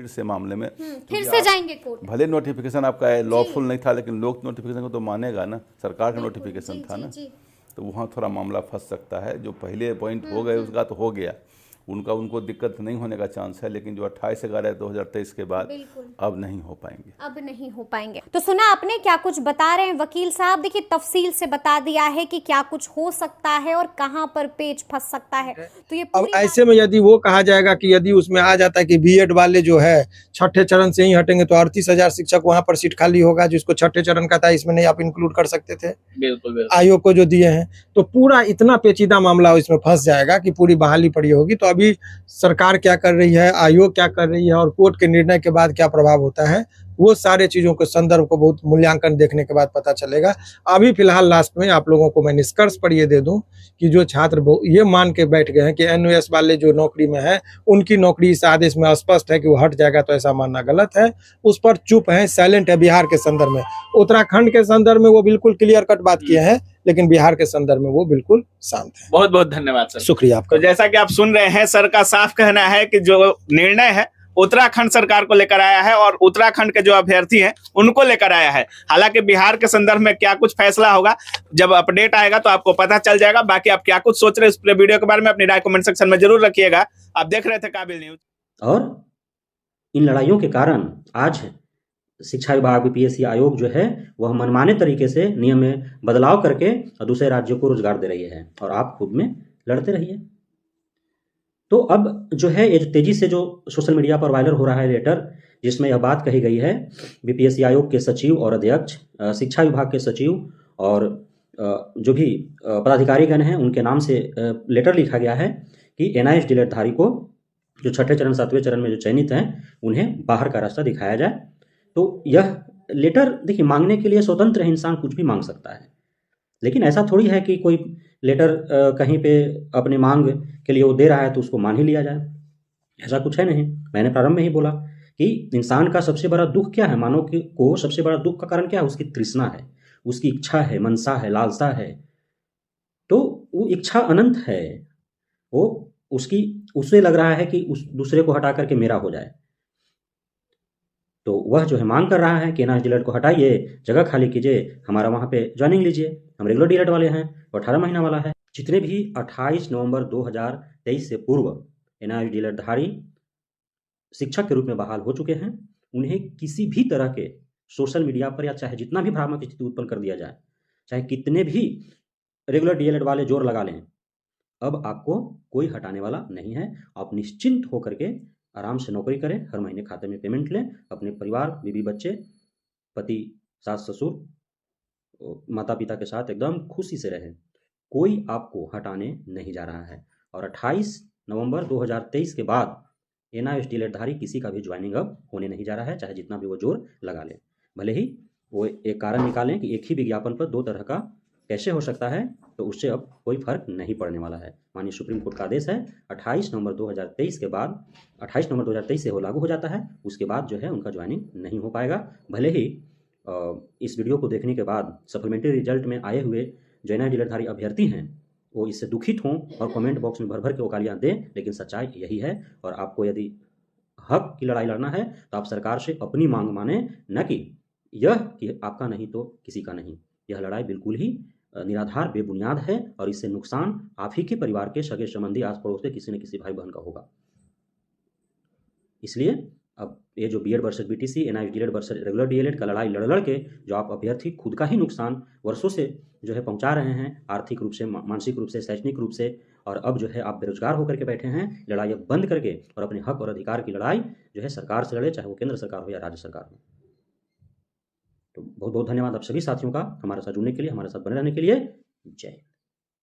फिर से मामले में फिर से जाएंगे कोर्ट। भले नोटिफिकेशन आपका लॉफुल नहीं था, लेकिन लोग नोटिफिकेशन को तो मानेगा ना, सरकार का नोटिफिकेशन था ना, तो वहाँ थोड़ा मामला फंस सकता है। जो पहले अपॉइंट हो गए उसका तो हो गया, उनको दिक्कत नहीं होने का चांस है, लेकिन जो 28/11/2023 के बाद अब नहीं हो पाएंगे। तो सुना आपने क्या कुछ बता रहे हैं वकील साहब। देखिए तफसील से बता दिया है कि क्या कुछ हो सकता है और कहां पर पेच फंस सकता है। तो ये अब ऐसे में यदि वो कहा जाएगा कि यदि उसमें आ जाता है कि बीएड वाले जो है छठे चरण से ही हटेंगे तो 38,000 शिक्षक वहां पर सीट खाली होगा, जिसको छठे चरण का था, इसमें नहीं आप इंक्लूड कर सकते थे। बिल्कुल आयोग को जो दिए हैं, तो पूरा इतना पेचीदा मामला इसमें फंस जाएगा कि पूरी बहाली पड़ी होगी। तो अभी सरकार क्या कर रही है, आयोग क्या कर रही है और कोर्ट के निर्णय के बाद क्या प्रभाव होता है, वो सारे चीजों के संदर्भ को बहुत मूल्यांकन देखने के बाद पता चलेगा। अभी फिलहाल लास्ट में आप लोगों को मैं निष्कर्ष पर ये दे दूं कि जो छात्र ये मान के बैठ गए हैं कि एनओएस वाले जो नौकरी में है उनकी नौकरी इस आदेश में स्पष्ट है कि वो हट जाएगा, तो ऐसा मानना गलत है। उस पर चुप है, साइलेंट है। बिहार के संदर्भ में, उत्तराखंड के संदर्भ में वो बिल्कुल क्लियर कट बात किए हैं, लेकिन बिहार के संदर्भ में वो बिल्कुल शांत है। बहुत बहुत धन्यवाद सर, शुक्रिया आपका। तो जैसा कि आप सुन रहे हैं, सर का साफ कहना है कि जो निर्णय है उत्तराखंड सरकार को लेकर आया है और उत्तराखंड के जो अभ्यर्थी हैं उनको लेकर आया है। हालांकि बिहार के संदर्भ में क्या कुछ फैसला होगा, जब अपडेट आएगा तो आपको पता चल जाएगा। बाकी आप क्या कुछ सोच रहे हैं इस पूरे वीडियो के बारे में अपनी राय कमेंट सेक्शन में जरूर रखिएगा। आप देख रहे थे काबिल न्यूज। और इन लड़ाइयों के कारण आज शिक्षा विभाग, बीपीएससी आयोग जो है वह मनमाने तरीके से नियम में बदलाव करके दूसरे राज्यों को रोजगार दे रही है, और आप खुद में लड़ते रहिए। तो अब जो है ये तेजी से जो सोशल मीडिया पर वायरल हो रहा है लेटर, जिसमें यह बात कही गई है बीपीएससी आयोग के सचिव और अध्यक्ष, शिक्षा विभाग के सचिव और जो भी पदाधिकारीगण हैं उनके नाम से लेटर लिखा गया है कि एनआईएस डीएलएड धारी को जो छठे चरण 7वें चरण में जो चयनित हैं उन्हें बाहर का रास्ता दिखाया जाए। तो यह लेटर देखिए, मांगने के लिए स्वतंत्र है, इंसान कुछ भी मांग सकता है, लेकिन ऐसा थोड़ी है कि कोई लेटर कहीं पे अपने मांग के लिए वो दे रहा है तो उसको मान ही लिया जाए। ऐसा कुछ है नहीं। मैंने प्रारंभ में ही बोला कि इंसान का सबसे बड़ा दुख क्या है, मानव को सबसे बड़ा दुख का कारण क्या है, उसकी तृष्णा है, उसकी इच्छा है, मनसा है, लालसा है। तो वो इच्छा अनंत है, वो उसे लग रहा है कि उस दूसरे को हटा करके मेरा हो जाए। तो वह जो है मांग कर रहा है कि एनआईएस डीएलएड को हटाइए, जगह खाली कीजिए, हमारा वहाँ पे ज्वाइनिंग लीजिए। हम रेगुलर डीएलएड वाले हैं, वो 18 महीना वाला है। जितने भी 28 नवंबर 2023 से पूर्व एनआईएस डीएलएड धारी शिक्षक के रूप में बहाल हो चुके हैं, उन्हें किसी भी तरह के सोशल मीडिया पर या चाहे जितना भी भ्रामक स्थिति उत्पन्न कर दिया जाए, चाहे कितने भी रेगुलर डीएलएड वाले जोर लगा लें, अब आपको कोई हटाने वाला नहीं है। आप निश्चिंत होकर के आराम से नौकरी करें, हर महीने खाते में पेमेंट लें, अपने परिवार, बीवी बच्चे, पति, सास ससुर, माता पिता के साथ एकदम खुशी से रहें। कोई आपको हटाने नहीं जा रहा है। और 28 नवंबर 2023 के बाद एनआईएस डीएलएड धारी किसी का भी ज्वाइनिंग अब होने नहीं जा रहा है, चाहे जितना भी वो जोर लगा ले। भले ही वो एक कारण निकालें कि एक ही विज्ञापन पर 2 तरह का कैसे हो सकता है, तो उससे अब कोई फर्क नहीं पड़ने वाला है। माननीय सुप्रीम कोर्ट का आदेश है 28 नवंबर 2023 के बाद, 28 नवंबर 2023 से वो लागू हो जाता है, उसके बाद जो है उनका ज्वाइनिंग नहीं हो पाएगा। भले ही इस वीडियो को देखने के बाद सप्लीमेंट्री रिजल्ट में आए हुए जो एनआईएस डीएलएड धारी अभ्यर्थी हैं वो इससे दुखित हों और कमेंट बॉक्स में भर भर के वकालियाँ दें, लेकिन सच्चाई यही है। और आपको यदि हक की लड़ाई लड़ना है तो आप सरकार से अपनी मांग माने, न कि यह कि आपका नहीं तो किसी का नहीं। यह लड़ाई बिल्कुल ही निराधार, बेबुनियाद है, और इससे नुकसान आप ही के परिवार के सगे संबंधी, आस पड़ोस के किसी न किसी भाई बहन का होगा। इसलिए अब ये जो BEd versus BTC, NIS DLEd versus regular DLEd का लड़ाई लड़ लड़ के जो आप अभ्यर्थी खुद का ही नुकसान वर्षों से जो है पहुंचा रहे हैं, आर्थिक रूप से, मानसिक रूप से, शैक्षणिक रूप से, और अब जो है आप बेरोजगार होकर के बैठे हैं, लड़ाई अब बंद करके और अपने हक और अधिकार की लड़ाई जो है सरकार से लड़े, चाहे वो केंद्र सरकार हो या राज्य सरकार हो। तो बहुत बहुत धन्यवाद आप सभी साथियों का हमारे साथ जुड़ने के लिए, हमारे साथ बने रहने के लिए। जय हिंद।